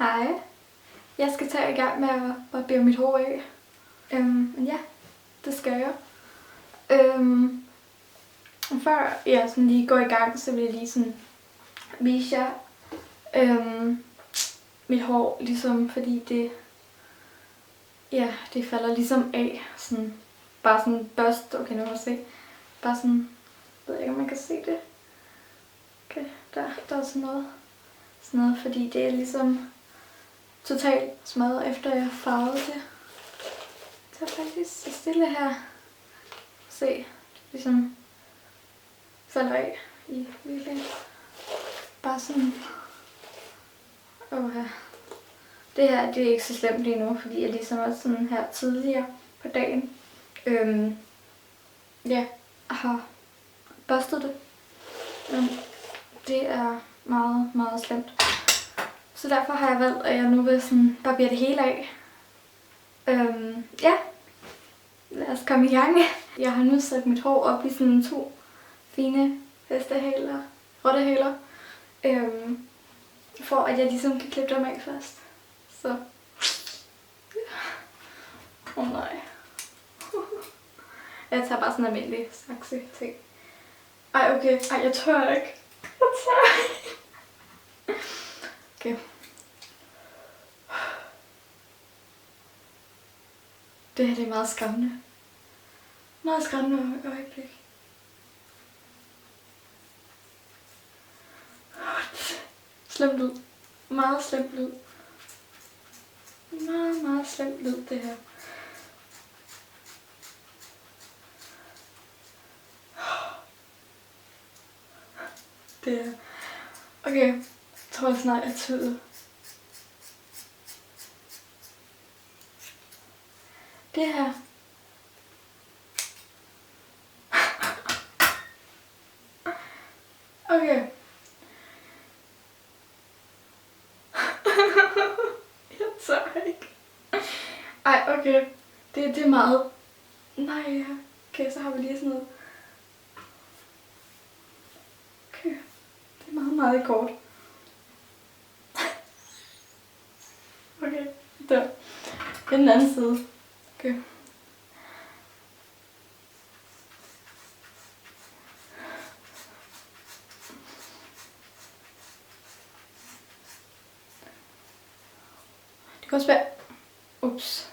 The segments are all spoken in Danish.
Hej. Jeg skal tage i gang med at barbere mit hår af. Men ja, det skal jeg. Før jeg sådan lige går i gang, så vil jeg lige sådan vise jer mit hår, ligesom fordi det falder ligesom af. Sådan, bare sådan børst. Okay, nu kan jeg se. Bare sådan, jeg ved ikke om man kan se det. Okay, der er sådan noget, fordi det er ligesom totalt smadret, efter jeg farvede det. Så faktisk så stille her. Se, ligesom falder af i virkelig. Bare sådan. Det her, det er ikke så slemt lige nu, fordi jeg ligesom var sådan her tidligere på dagen. Har børstet det. Men det er meget, meget slemt. Så derfor har jeg valgt, at jeg nu vil sådan barbere det hele af. Lad os komme i gang. Jeg har nu sat mit hår op i sådan 2 fine hestehaler, rottehaler, for at jeg ligesom kan klippe dem af først. Så. Nej. Jeg tager bare sådan en almindelig sakse ting. Ej, okay. Ej, jeg tør ikke. Okay. Det her det er meget skræmmende. Meget skræmmende øjeblik. Slemt lyd. Meget slemt lyd. Meget, meget slemt lyd, det her. Det er... Okay, jeg tror snart jeg tyder. Det her. Okay. Jeg tør ikke. Ej, okay. Det er meget... Nej, okay, så har vi lige sådan noget. Okay. Det er meget, meget kort. Okay, der. Det er den anden side. Okay. Det kan også være... Ups.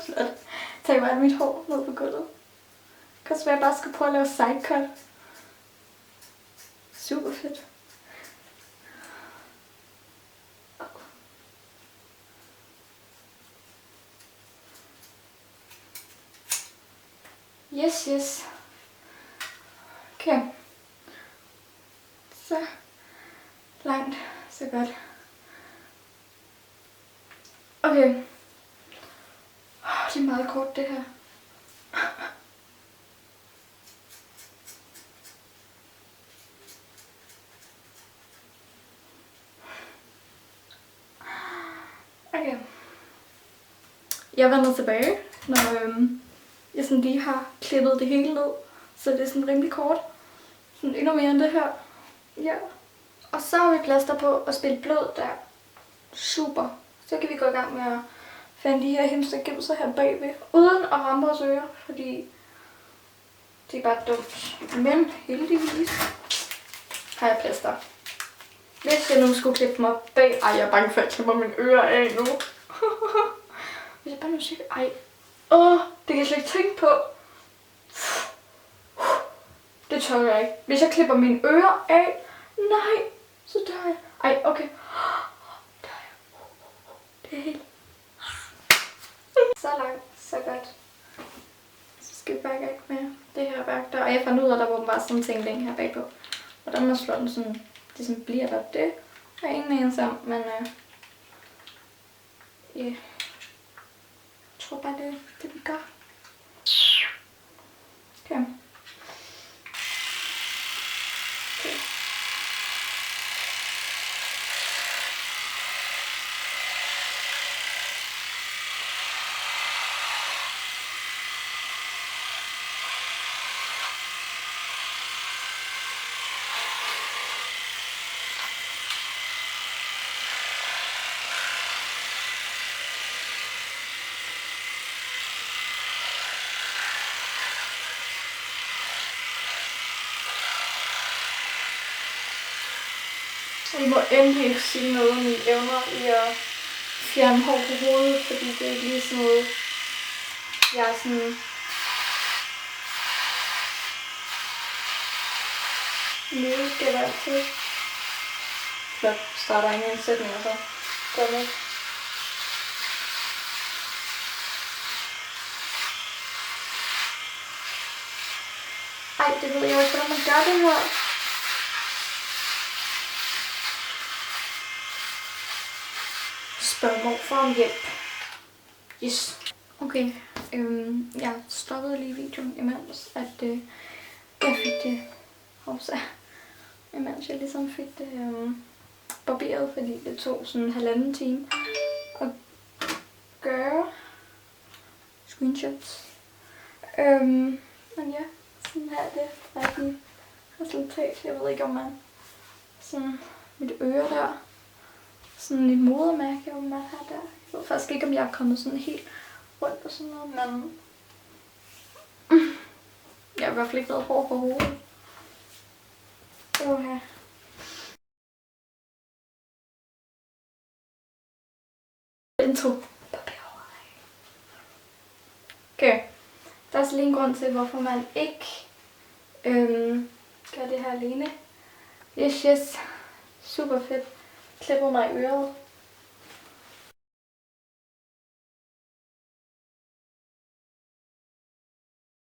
Flot. Tag bare mit hår ned på gulvet. Det kan også være, at jeg bare skal prøve at lave sidecut. Super fedt. Yes. Okay. Så langt, så godt. Okay. Det er meget kort, det her. Okay. Jeg vender tilbage, når jeg sådan lige har klippet det hele ned. Så det er sådan rimelig kort. Sådan endnu mere end det her. Ja. Og så har vi plaster på at spille blød der. Super. Så kan vi gå i gang med at finde de her hemstergemser her bagved. Uden at ramme vores ører, fordi det er bare dumt. Men heldigvis har jeg plaster. Hvis jeg nu skulle klippe dem op bag... Ej, jeg er bange for at klippe mine ører af nu. Hvis jeg bare nu siger... Ej. Det kan jeg slet ikke tænke på. Det tør jeg ikke. Hvis jeg klipper mine ører af... Nej, så dør jeg. Ej, okay. Dør jeg. Det er helt... Så langt, så godt. Så skal vi bare i gang med det her værk der. Og jeg fandt ud af, at der var bare sådan en ting længe her bagpå. Og der må slå den sådan... Det sådan bliver der. Det er ingen anelse om, men... Jeg tror bare, det vi gør. Okay. I må endelig ikke sige noget om mine evner i at fjerne hår på hovedet, fordi det er ikke lige sådan noget, jeg er sådan mega vant til. Så starter jeg en sætning, og så gør det. Ej, det ved jeg ikke, hvordan man gør det her. Spørg morfar om hjælp. Yes. Okay, jeg stoppede lige videoen, imens at jeg fik det imens jeg ligesom fik det barberet, fordi det tog sådan 1,5 time at gøre screenshots. Men ja, sådan her er det rigtige resultat. Jeg ved ikke, om man sådan mit øre der, sådan et modermærke, om man har der. Jeg ved faktisk ikke, om jeg er kommet sådan helt rundt og sådan noget, men jeg har i hvert fald ikke været hård på hovedet. Okay. Intro. Okay. Der er så lige en grund til, hvorfor man ikke gør det her alene. Yes. Super fedt. Klipper mig i øret.